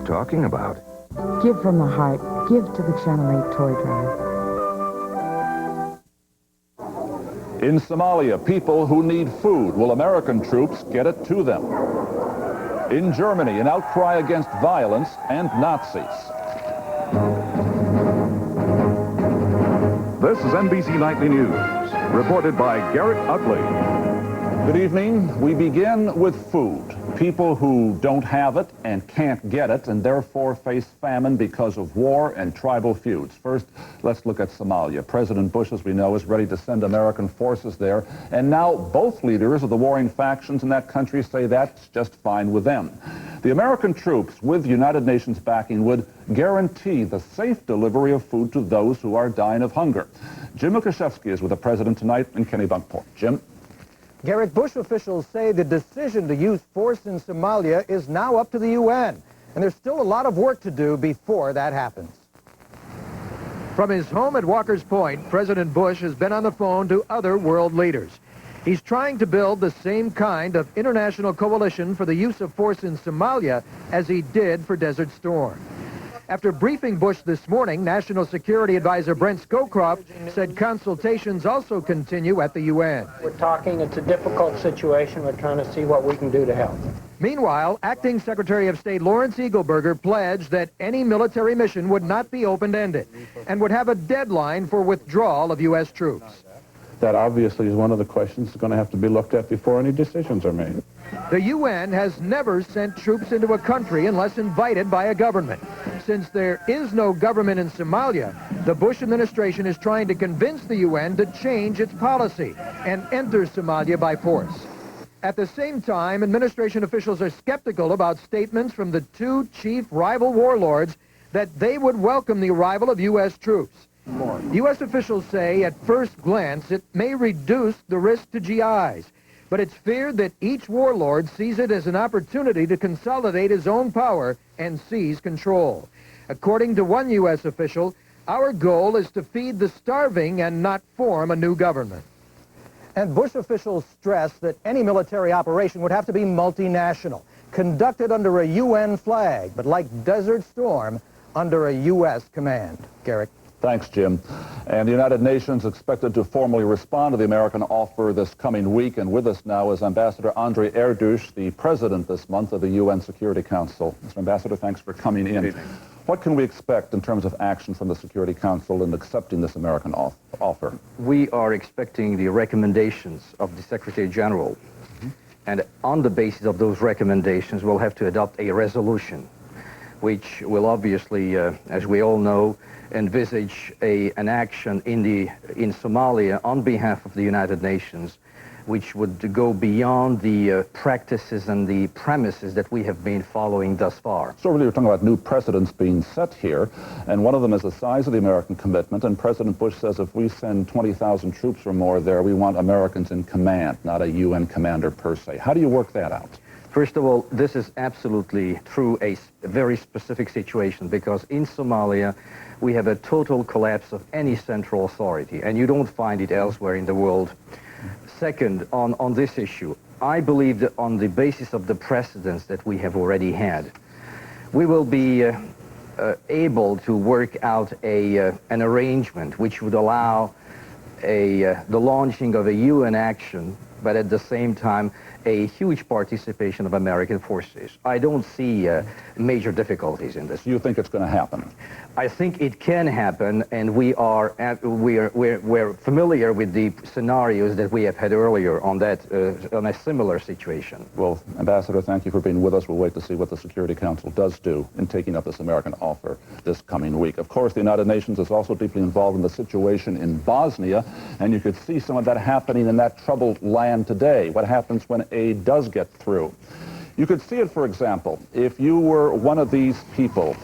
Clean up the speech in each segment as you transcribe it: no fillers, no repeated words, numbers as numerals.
talking about? Give from the heart. Give to the Channel 8 toy drive. In Somalia, people who need food, will American troops get it to them? In Germany, an outcry against violence and Nazis. This is NBC Nightly News, reported by Garrett Utley. Good evening. We begin with food. People who don't have it and can't get it and therefore face famine because of war and tribal feuds. First, let's look at Somalia. President Bush, as we know, is ready to send American forces there. And now both leaders of the warring factions in that country say that's just fine with them. The American troops, with United Nations backing, would guarantee the safe delivery of food to those who are dying of hunger. Jim Lukaszewski is with the president tonight in Kennebunkport. Jim? Garrett, Bush officials say the decision to use force in Somalia is now up to the UN, and there's still a lot of work to do before that happens. From his home at Walker's Point, President Bush has been on the phone to other world leaders. He's trying to build the same kind of international coalition for the use of force in Somalia as he did for Desert Storm. After briefing Bush this morning, National Security Advisor Brent Scowcroft said consultations also continue at the UN. We're talking. It's a difficult situation. We're trying to see what we can do to help. Meanwhile, Acting Secretary of State Lawrence Eagleburger pledged that any military mission would not be open-ended and would have a deadline for withdrawal of U.S. troops. That obviously is one of the questions that's going to have to be looked at before any decisions are made. The UN has never sent troops into a country unless invited by a government. Since there is no government in Somalia, the Bush administration is trying to convince the UN to change its policy and enter Somalia by force. At the same time, administration officials are skeptical about statements from the two chief rival warlords that they would welcome the arrival of U.S. troops. U.S. officials say at first glance it may reduce the risk to GIs, but it's feared that each warlord sees it as an opportunity to consolidate his own power and seize control. According to one U.S. official, our goal is to feed the starving and not form a new government. And Bush officials stress that any military operation would have to be multinational, conducted under a UN flag, but like Desert Storm, under a U.S. command. Garrett. Thanks, Jim. And the United Nations expected to formally respond to the American offer this coming week. And with us now is Ambassador Andrei Erdush, the president this month of the UN Security Council. Mr. Ambassador, thanks for coming in. Good evening. What can we expect in terms of action from the Security Council in accepting this American offer? We are expecting the recommendations of the Secretary General. And on the basis of those recommendations, we'll have to adopt a resolution, which will obviously, as we all know, envisage an action in Somalia on behalf of the United Nations, which would go beyond the practices and the premises that we have been following thus far. So really we're talking about new precedents being set here, and one of them is the size of the American commitment, and President Bush says if we send 20,000 troops or more there, we want Americans in command, not a UN commander per se. How do you work that out? First of all, this is absolutely true, a very specific situation, because in Somalia, we have a total collapse of any central authority, and you don't find it elsewhere in the world. Second, on this issue, I believe that on the basis of the precedents that we have already had, we will be able to work out an arrangement which would allow the launching of a UN action, but at the same time, a huge participation of American forces. I don't see major difficulties in this. You think it's going to happen? I think it can happen, and we're familiar with the scenarios that we have had earlier on a similar situation. Well, Ambassador, thank you for being with us. We'll wait to see what the Security Council does do in taking up this American offer this coming week. Of course, the United Nations is also deeply involved in the situation in Bosnia, and you could see some of that happening in that troubled land today. What happens when aid does get through? You could see it, for example, if you were one of these people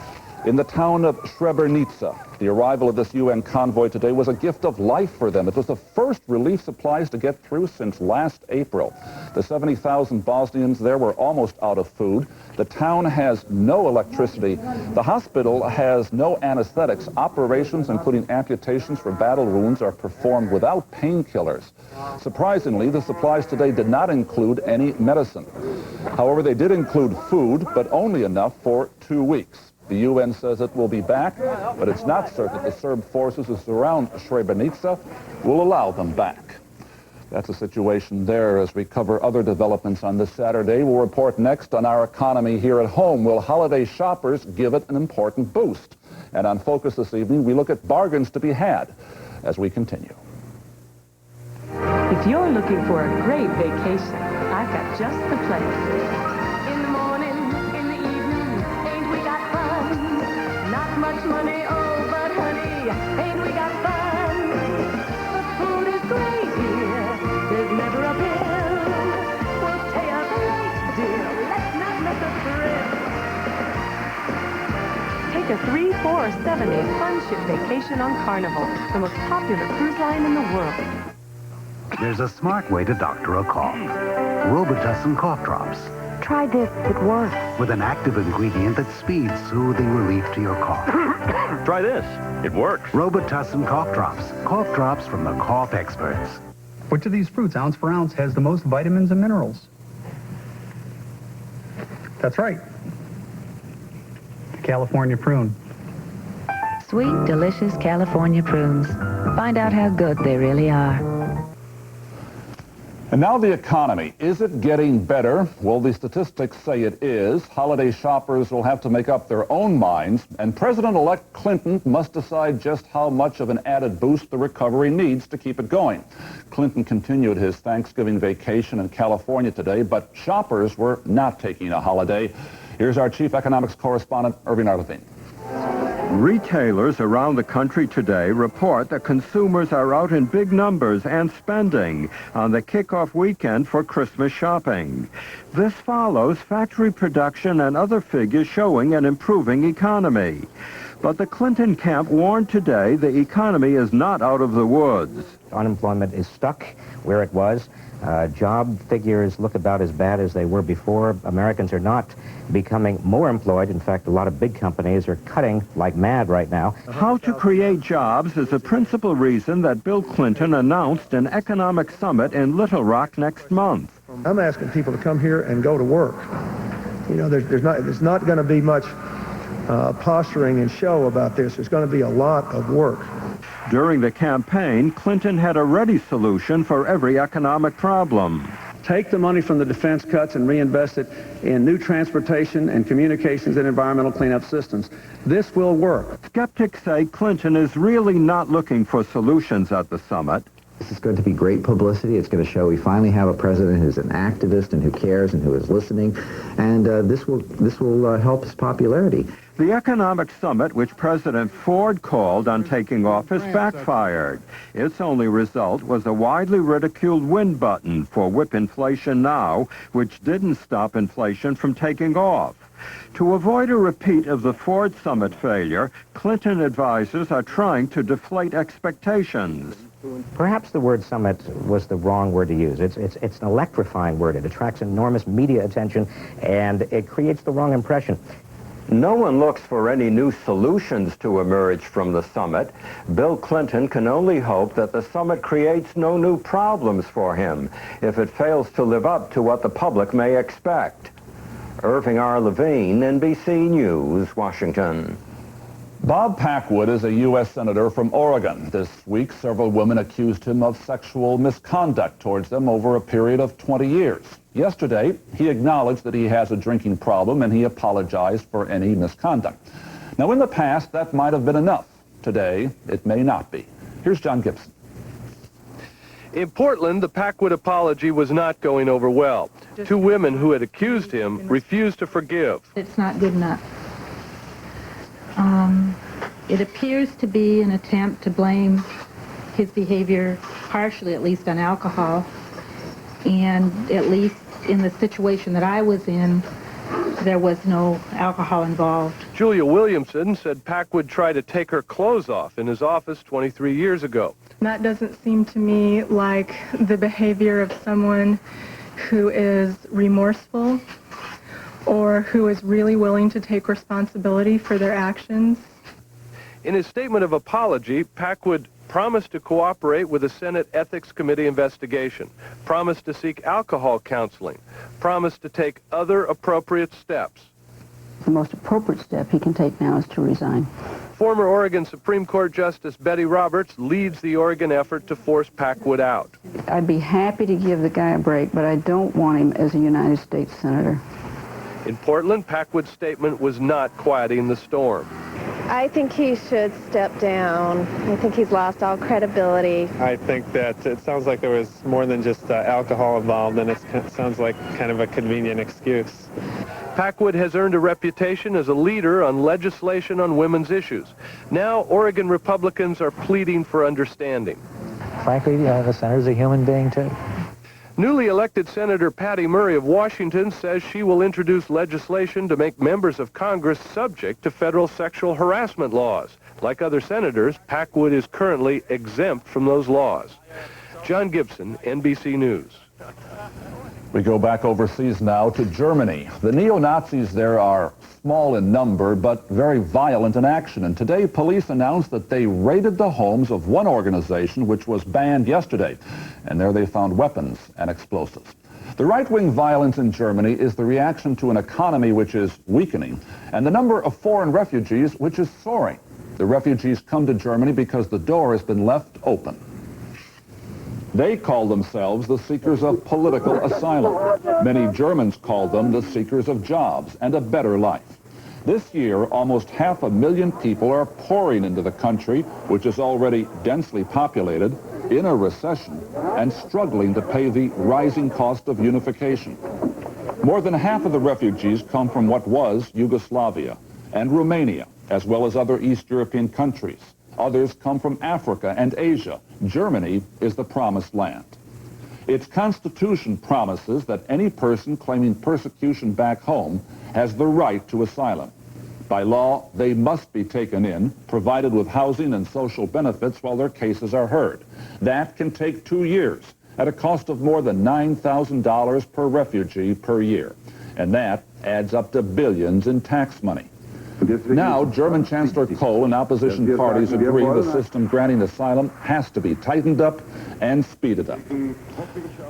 In the town of Srebrenica, the arrival of this UN convoy today was a gift of life for them. It was the first relief supplies to get through since last April. The 70,000 Bosnians there were almost out of food. The town has no electricity. The hospital has no anesthetics. Operations, including amputations for battle wounds, are performed without painkillers. Surprisingly, the supplies today did not include any medicine. However, they did include food, but only enough for 2 weeks. The UN says it will be back, but it's not certain that the Serb forces who surround Srebrenica will allow them back. That's the situation there. As we cover other developments on this Saturday, we'll report next on our economy here at home. Will holiday shoppers give it an important boost? And on Focus this evening, we look at bargains to be had as we continue. If you're looking for a great vacation, I've got just the place. In the morning, in the evening, ain't we got fun? Not much money, oh, but honey, ain't we got fun? The food is great here, there's never a bill. We'll pay a great deal, let's not miss a thrill. Take a 3, 4, or 7-day fun ship vacation on Carnival, the most popular cruise line in the world. There's a smart way to doctor a cough. Robitussin cough drops. Try this. It works. With an active ingredient that speeds soothing relief to your cough. Try this. It works. Robitussin cough drops. Cough drops from the cough experts. Which of these fruits, ounce for ounce, has the most vitamins and minerals? That's right. The California prune. Sweet, delicious California prunes. Find out how good they really are. And now the economy. Is it getting better? Well, the statistics say it is. Holiday shoppers will have to make up their own minds, and President-elect Clinton must decide just how much of an added boost the recovery needs to keep it going. Clinton continued his Thanksgiving vacation in California today, but shoppers were not taking a holiday. Here's our chief economics correspondent, Irving Arlevine. Retailers around the country today report that consumers are out in big numbers and spending on the kickoff weekend for Christmas shopping. This follows factory production and other figures showing an improving economy. But the Clinton camp warned today the economy is not out of the woods. Unemployment is stuck where it was. Job figures look about as bad as they were before. Americans are not becoming more employed. In fact, a lot of big companies are cutting like mad right now. How to create jobs is a principal reason that Bill Clinton announced an economic summit in Little Rock next month. I'm asking people to come here and go to work. You know, there's not going to be much posturing and show about this. There's going to be a lot of work. During the campaign, Clinton had a ready solution for every economic problem. Take the money from the defense cuts and reinvest it in new transportation and communications and environmental cleanup systems. This will work. Skeptics say Clinton is really not looking for solutions at the summit. This is going to be great publicity. It's going to show we finally have a president who's an activist and who cares and who is listening, and this will help his popularity. The economic summit, which President Ford called on taking office, backfired. Its only result was a widely ridiculed win button for Whip Inflation Now, which didn't stop inflation from taking off. To avoid a repeat of the Ford summit failure, Clinton advisors are trying to deflate expectations. Perhaps the word summit was the wrong word to use. It's an electrifying word. It attracts enormous media attention, and it creates the wrong impression. No one looks for any new solutions to emerge from the summit. Bill Clinton can only hope that the summit creates no new problems for him if it fails to live up to what the public may expect. Irving R. Levine, NBC News, Washington. Bob Packwood is a U.S. Senator from Oregon. This week, several women accused him of sexual misconduct towards them over a period of 20 years. Yesterday, he acknowledged that he has a drinking problem and he apologized for any misconduct. Now, in the past, that might have been enough. Today, it may not be. Here's John Gibson. In Portland, the Packwood apology was not going over well. Two women who had accused him refused to forgive. It's not good enough. It appears to be an attempt to blame his behavior, partially at least, on alcohol. And at least in the situation that I was in, there was no alcohol involved. Julia Williamson said Pack would try to take her clothes off in his office 23 years ago. That doesn't seem to me like the behavior of someone who is remorseful or who is really willing to take responsibility for their actions. In his statement of apology, Packwood promised to cooperate with the Senate Ethics Committee investigation, promised to seek alcohol counseling, promised to take other appropriate steps. The most appropriate step he can take now is to resign. Former Oregon Supreme Court Justice Betty Roberts leads the Oregon effort to force Packwood out. I'd be happy to give the guy a break, but I don't want him as a United States Senator. In Portland, Packwood's statement was not quieting the storm. I think he should step down. I think he's lost all credibility. I think that it sounds like there was more than just alcohol involved, and it sounds like kind of a convenient excuse. Packwood has earned a reputation as a leader on legislation on women's issues. Now, Oregon Republicans are pleading for understanding. Frankly, the senator's a human being, too. Newly elected Senator Patty Murray of Washington says she will introduce legislation to make members of Congress subject to federal sexual harassment laws. Like other senators, Packwood is currently exempt from those laws. John Gibson, NBC News. We go back overseas now to Germany. The neo-Nazis there are small in number, but very violent in action. And today, police announced that they raided the homes of one organization which was banned yesterday. And there they found weapons and explosives. The right-wing violence in Germany is the reaction to an economy which is weakening, and the number of foreign refugees which is soaring. The refugees come to Germany because the door has been left open. They call themselves the seekers of political asylum. Many Germans call them the seekers of jobs and a better life. This year, almost 500,000 people are pouring into the country, which is already densely populated, in a recession, and struggling to pay the rising cost of unification. More than half of the refugees come from what was Yugoslavia and Romania, as well as other East European countries. Others come from Africa and Asia. Germany is the promised land. Its constitution promises that any person claiming persecution back home has the right to asylum. By law, they must be taken in, provided with housing and social benefits while their cases are heard. That can take 2 years at a cost of more than $9,000 per refugee per year. And that adds up to billions in tax money. Now, German Chancellor Kohl and opposition parties agree the system granting asylum has to be tightened up and speeded up.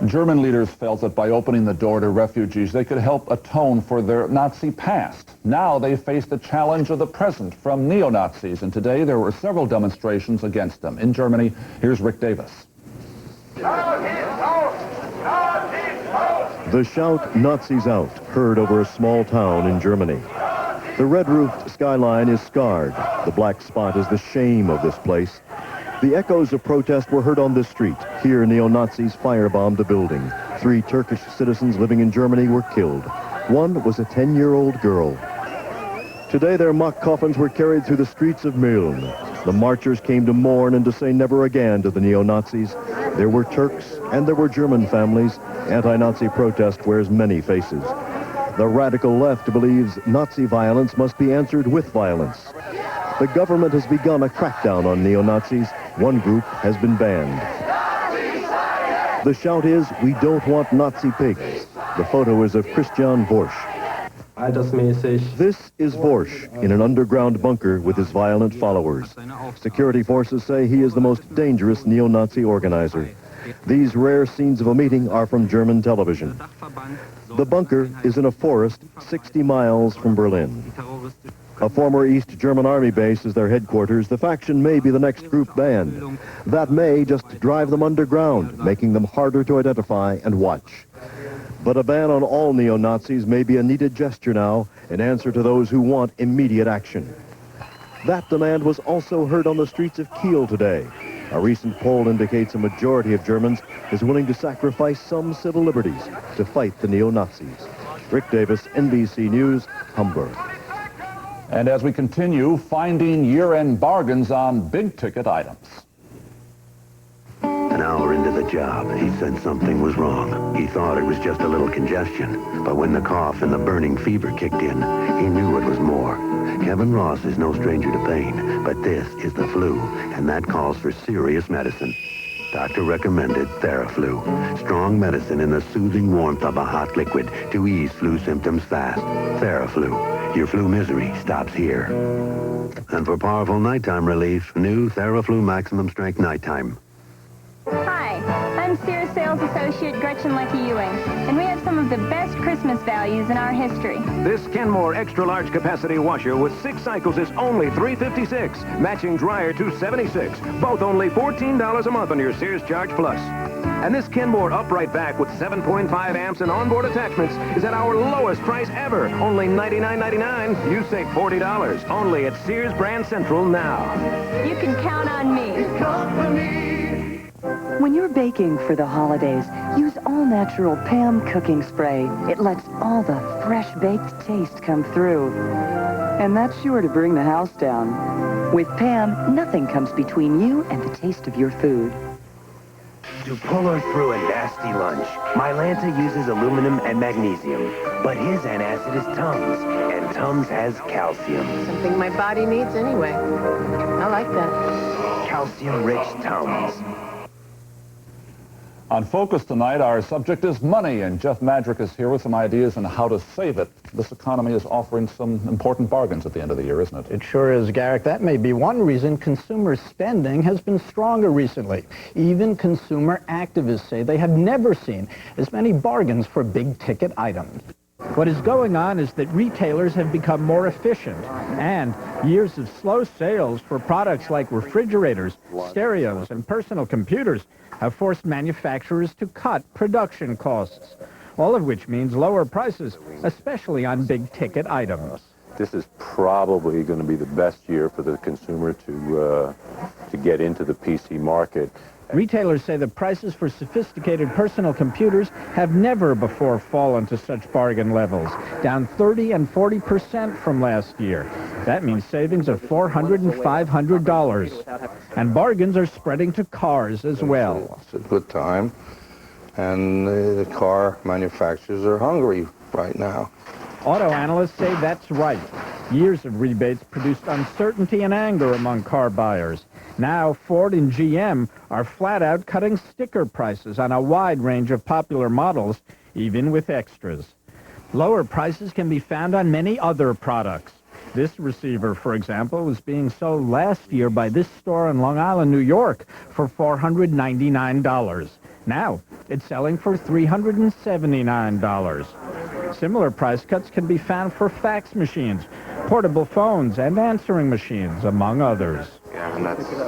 German leaders felt that by opening the door to refugees, they could help atone for their Nazi past. Now they face the challenge of the present from neo-Nazis, and today there were several demonstrations against them. In Germany, here's Rick Davis. The shout, "Nazis out," heard over a small town in Germany. The red-roofed skyline is scarred. The black spot is the shame of this place. The echoes of protest were heard on this street. Here, neo-Nazis firebombed a building. 3 Turkish citizens living in Germany were killed. One was a 10-year-old girl. Today, their mock coffins were carried through the streets of Mölln. The marchers came to mourn and to say never again to the neo-Nazis. There were Turks and there were German families. Anti-Nazi protest wears many faces. The radical left believes Nazi violence must be answered with violence. The government has begun a crackdown on neo-Nazis. One group has been banned. The shout is, "We don't want Nazi pigs." The photo is of Christian Worsch. This is Worsch in an underground bunker with his violent followers. Security forces say he is the most dangerous neo-Nazi organizer. These rare scenes of a meeting are from German television. The bunker is in a forest 60 miles from Berlin. A former East German Army base is their headquarters. The faction may be the next group banned. That may just drive them underground, making them harder to identify and watch. But a ban on all neo-Nazis may be a needed gesture now, in answer to those who want immediate action. That demand was also heard on the streets of Kiel today. A recent poll indicates a majority of Germans is willing to sacrifice some civil liberties to fight the neo-Nazis. Rick Davis, NBC News, Hamburg. And as we continue, finding year-end bargains on big-ticket items. An hour into the job, he sensed something was wrong. He thought it was just a little congestion, but when the cough and the burning fever kicked in, he knew it was more. Kevin Ross is no stranger to pain, but this is the flu, and that calls for serious medicine. Doctor recommended Theraflu, strong medicine in the soothing warmth of a hot liquid to ease flu symptoms fast. Theraflu, your flu misery stops here. And for powerful nighttime relief, new Theraflu Maximum Strength Nighttime. Hi, I'm Sears Sales Associate Gretchen Leckie-Ewing, and we have some of the best Christmas values in our history. This Kenmore extra large capacity washer with 6 cycles is only $356. Matching dryer $276. Both only $14 a month on your Sears Charge Plus. And this Kenmore upright vac with 7.5 amps and onboard attachments is at our lowest price ever. Only $99.99. You save $40. Only at Sears Brand Central now. You can count on me. When you're baking for the holidays, use all-natural Pam cooking spray. It lets all the fresh baked taste come through. And that's sure to bring the house down. With Pam, nothing comes between you and the taste of your food. To pull her through a nasty lunch, Mylanta uses aluminum and magnesium, but his antacid is Tums, and Tums has calcium. Something my body needs anyway. I like that. Calcium-rich Tums. On Focus tonight, our subject is money, and Jeff Madrick is here with some ideas on how to save it. This economy is offering some important bargains at the end of the year, isn't it? It sure is, Garrick. That may be one reason consumer spending has been stronger recently. Even consumer activists say they have never seen as many bargains for big-ticket items. What is going on is that retailers have become more efficient, and years of slow sales for products like refrigerators, stereos, and personal computers have forced manufacturers to cut production costs, all of which means lower prices, especially on big-ticket items. This is probably going to be the best year for the consumer to get into the PC market. Retailers say the prices for sophisticated personal computers have never before fallen to such bargain levels, down 30 and 40% from last year. That means savings of $400 and $500. And bargains are spreading to cars as well. It's a good time, and the car manufacturers are hungry right now. Auto analysts say that's right. Years of rebates produced uncertainty and anger among car buyers. Now, Ford and GM are flat out cutting sticker prices on a wide range of popular models, even with extras. Lower prices can be found on many other products. This receiver, for example, was being sold last year by this store in Long Island, New York, for $499. Now, it's selling for $379. Similar price cuts can be found for fax machines, portable phones, and answering machines, among others.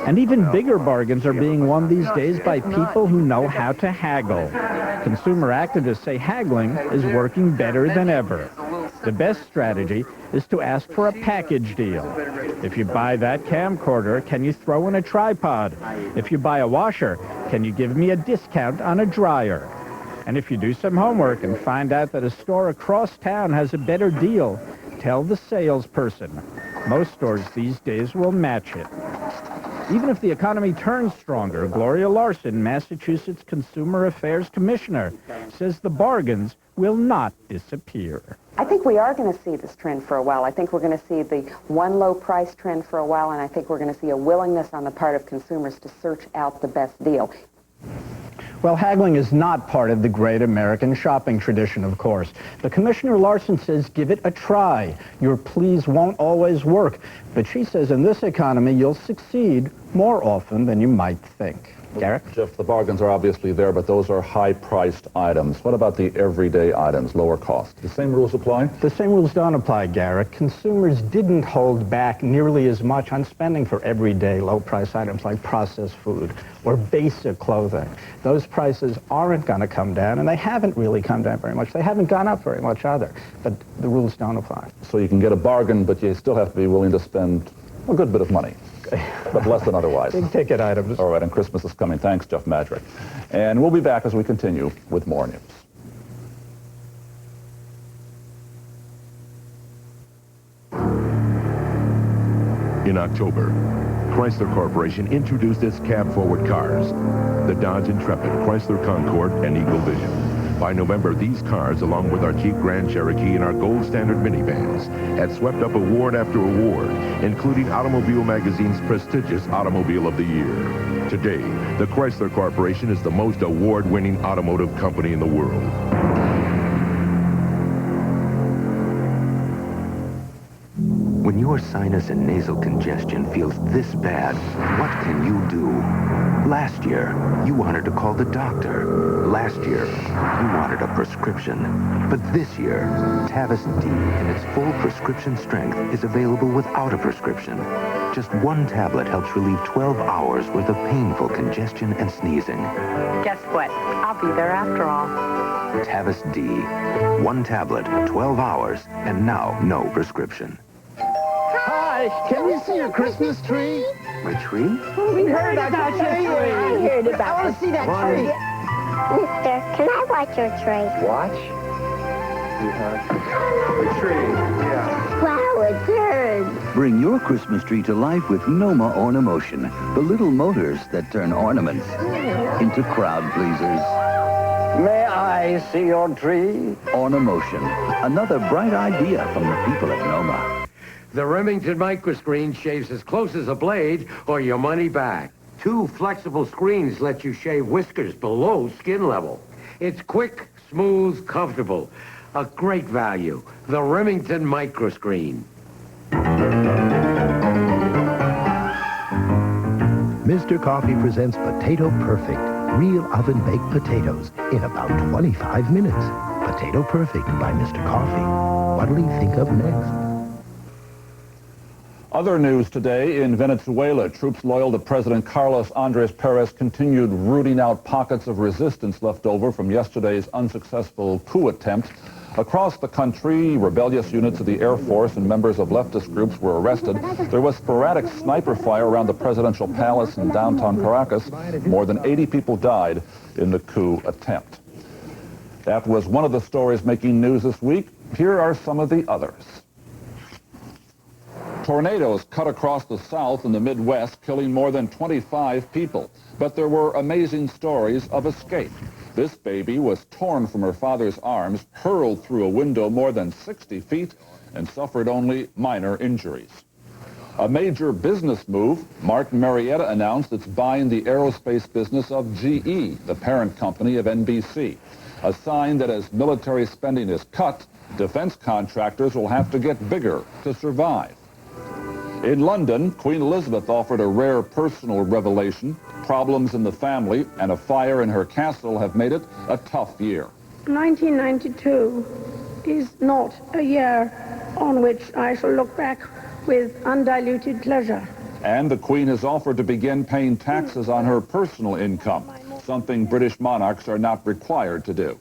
And even bigger bargains are being won these days by people who know how to haggle. Consumer activists say haggling is working better than ever. The best strategy is to ask for a package deal. If you buy that camcorder, can you throw in a tripod? If you buy a washer, can you give me a discount on a dryer? And if you do some homework and find out that a store across town has a better deal, tell the salesperson. Most stores these days will match it. Even if the economy turns stronger, Gloria Larson, Massachusetts Consumer Affairs Commissioner, says the bargains will not disappear. I think we are going to see this trend for a while. I think we're going to see the one low price trend for a while, and I think we're going to see a willingness on the part of consumers to search out the best deal. Well, haggling is not part of the great American shopping tradition, of course. But Commissioner Larson says give it a try. Your pleas won't always work. But she says in this economy, you'll succeed more often than you might think. Garrick? Jeff, the bargains are obviously there, but those are high-priced items. What about the everyday items, lower cost? The same rules apply? The same rules don't apply, Garrick. Consumers didn't hold back nearly as much on spending for everyday low-price items like processed food or basic clothing. Those prices aren't going to come down, and they haven't really come down very much. They haven't gone up very much either, but the rules don't apply. So you can get a bargain, but you still have to be willing to spend a good bit of money. But less than otherwise. Big ticket items. All right, and Christmas is coming. Thanks, Jeff Madrick. And we'll be back as we continue with more news. In October, Chrysler Corporation introduced its cab-forward cars, the Dodge Intrepid, Chrysler Concorde, and Eagle Vision. By November, these cars, along with our Jeep Grand Cherokee and our Gold Standard minivans, had swept up award after award, including Automobile Magazine's prestigious Automobile of the Year. Today, the Chrysler Corporation is the most award-winning automotive company in the world. When your sinus and nasal congestion feels this bad, what can you do? Last year, you wanted to call the doctor. Last year, you wanted a prescription. But this year, Tavis D in its full prescription strength is available without a prescription. Just one tablet helps relieve 12 hours worth of painful congestion and sneezing. Guess what? I'll be there after all. Tavis D. One tablet, 12 hours, and now no prescription. Hi, can we see your Christmas tree? My tree? We heard about your tree. I heard about I want to see that tree. Mister, can I watch your tree? Watch? The tree, yeah. Wow, it's hers. Bring your Christmas tree to life with Noma Ornimotion, the little motors that turn ornaments into crowd pleasers. May I see your tree? Ornimotion, another bright idea from the people at Noma. The Remington microscreen shaves as close as a blade or your money back. 2 flexible screens let you shave whiskers below skin level. It's quick, smooth, comfortable. A great value. The Remington microscreen. Mr. Coffee presents Potato Perfect. Real oven-baked potatoes in about 25 minutes. Potato Perfect by Mr. Coffee. What'll he think of next? Other news today, in Venezuela, troops loyal to President Carlos Andres Perez continued rooting out pockets of resistance left over from yesterday's unsuccessful coup attempt. Across the country, rebellious units of the Air Force and members of leftist groups were arrested. There was sporadic sniper fire around the presidential palace in downtown Caracas. More than 80 people died in the coup attempt. That was one of the stories making news this week. Here are some of the others. Tornadoes cut across the South and the Midwest, killing more than 25 people. But there were amazing stories of escape. This baby was torn from her father's arms, hurled through a window more than 60 feet, and suffered only minor injuries. A major business move. Martin Marietta announced it's buying the aerospace business of GE, the parent company of NBC. A sign that as military spending is cut, defense contractors will have to get bigger to survive. In London, Queen Elizabeth offered a rare personal revelation. Problems in the family and a fire in her castle have made it a tough year. 1992 is not a year on which I shall look back with undiluted pleasure. And the Queen has offered to begin paying taxes on her personal income, something British monarchs are not required to do.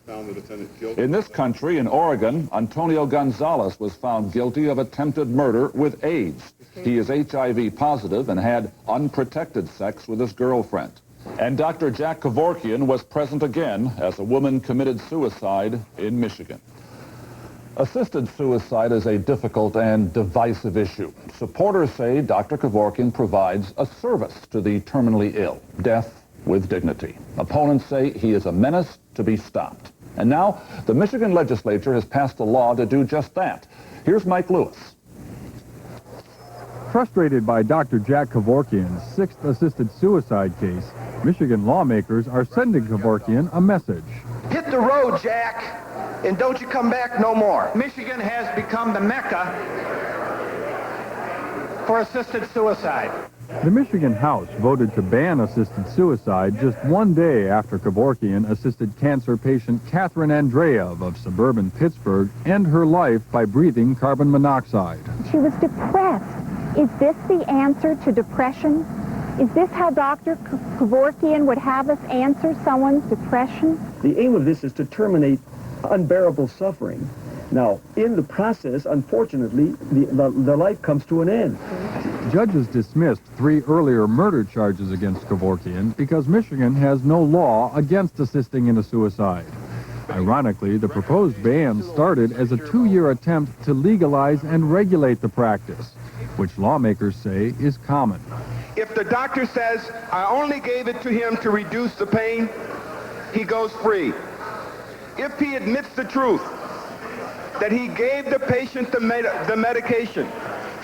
In this country, in Oregon, Antonio Gonzalez was found guilty of attempted murder with AIDS. He is HIV positive and had unprotected sex with his girlfriend. And Dr. Jack Kevorkian was present again as a woman committed suicide in Michigan. Assisted suicide is a difficult and divisive issue. Supporters say Dr. Kevorkian provides a service to the terminally ill, death with dignity. Opponents say he is a menace to be stopped. And now, the Michigan legislature has passed a law to do just that. Here's Mike Lewis. Frustrated by Dr. Jack Kevorkian's 6th assisted suicide case, Michigan lawmakers are sending Kevorkian a message. Hit the road, Jack, and don't you come back no more. Michigan has become the Mecca for assisted suicide. The Michigan House voted to ban assisted suicide just one day after Kevorkian assisted cancer patient Catherine Andreev of suburban Pittsburgh end her life by breathing carbon monoxide. She was depressed. Is this the answer to depression? Is this how Dr. Kevorkian would have us answer someone's depression? The aim of this is to terminate unbearable suffering. Now, in the process, unfortunately, the life comes to an end. Judges dismissed 3 earlier murder charges against Kevorkian because Michigan has no law against assisting in a suicide. Ironically, the proposed ban started as a 2-year attempt to legalize and regulate the practice, which lawmakers say is common. if the doctor says, I only gave it to him to reduce the pain, he goes free. If he admits the truth, that he gave the patient the medication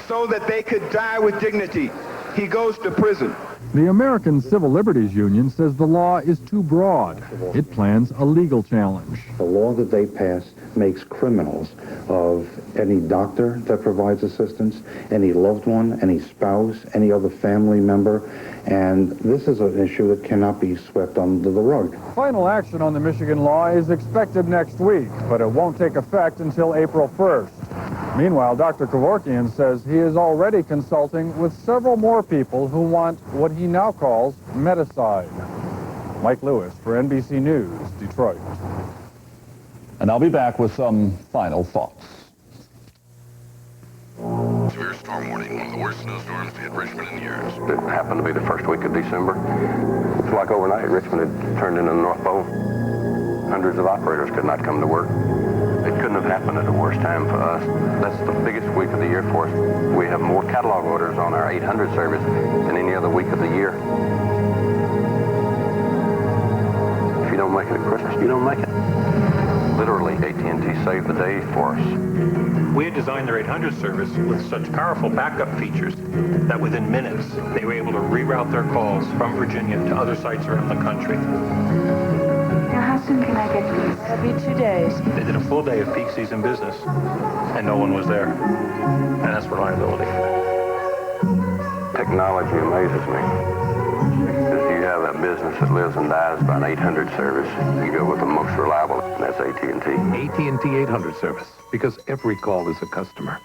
so that they could die with dignity, he goes to prison. The American Civil Liberties Union says the law is too broad. It plans a legal challenge. The law that they pass makes criminals of any doctor that provides assistance, any loved one, any spouse, any other family member, and this is an issue that cannot be swept under the rug. Final action on the Michigan law is expected next week, but it won't take effect until April 1st. Meanwhile, Dr. Kevorkian says he is already consulting with several more people who want what he now calls medicide. Mike Lewis for NBC News, Detroit. And I'll be back with some final thoughts. Severe storm warning, one of the worst snowstorms to hit Richmond in years. It happened to be the first week of December. It's like overnight, Richmond had turned into the North Pole. Hundreds of operators could not come to work. It couldn't have happened at a worse time for us. That's the biggest week of the year for us. We have more catalog orders on our 800 service than any other week of the year. If you don't make it at Christmas, you don't make it. Literally, AT&T saved the day for us. We had designed their 800 service with such powerful backup features that within minutes, they were able to reroute their calls from Virginia to other sites around the country. Now, how soon can I get these? Every 2 days. They did a full day of peak season business, and no one was there. And that's reliability. Technology amazes me. If you have a business that lives and dies by an 800 service, you go with the most reliable, and that's AT&T. AT&T 800 service, because every call is a customer.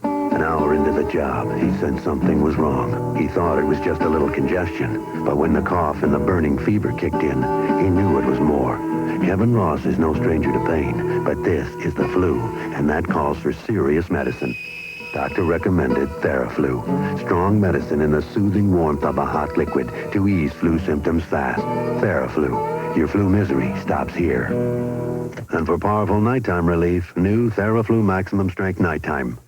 An hour into the job, he sensed something was wrong. He thought it was just a little congestion, but when the cough and the burning fever kicked in, he knew it was more. Kevin Ross is no stranger to pain, but this is the flu, and that calls for serious medicine. Doctor recommended Theraflu, strong medicine in the soothing warmth of a hot liquid to ease flu symptoms fast. Theraflu, your flu misery stops here. And for powerful nighttime relief, new Theraflu Maximum Strength Nighttime.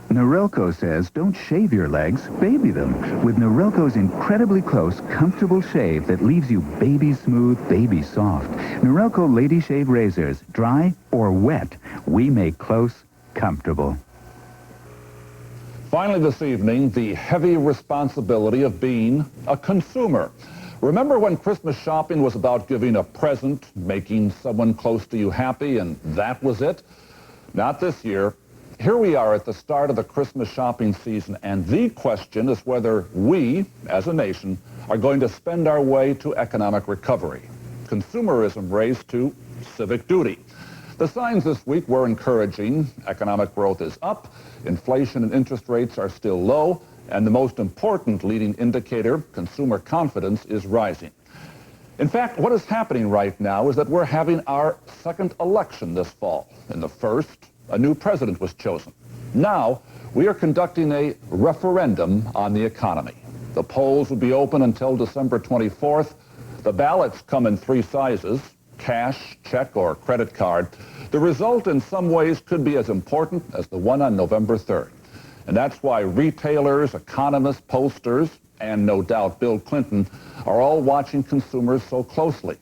Norelco says don't shave your legs, baby them. With Norelco's incredibly close, comfortable shave that leaves you baby smooth, baby soft. Norelco Lady Shave Razors, dry or wet, we make close comfortable. Finally this evening, the heavy responsibility of being a consumer. Remember when Christmas shopping was about giving a present, making someone close to you happy, and that was it? Not this year. Here we are at the start of the Christmas shopping season, and the question is whether we, as a nation, are going to spend our way to economic recovery. Consumerism raised to civic duty. The signs this week were encouraging. Economic growth is up, inflation and interest rates are still low, and the most important leading indicator, consumer confidence, is rising. In fact, what is happening right now is that we're having our second election this fall. In the first, a new president was chosen. Now, we are conducting a referendum on the economy. The polls will be open until December 24th. The ballots come in 3 sizes: cash, check, or credit card. The result in some ways could be as important as the one on November 3rd. And that's why retailers, economists, pollsters, and no doubt Bill Clinton are all watching consumers so closely.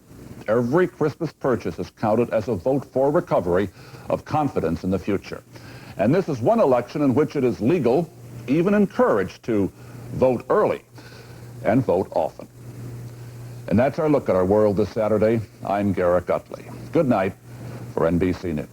Every Christmas purchase is counted as a vote for recovery of confidence in the future. And this is one election in which it is legal, even encouraged, to vote early and vote often. And that's our look at our world this Saturday. I'm Garrett Utley. Good night for NBC News.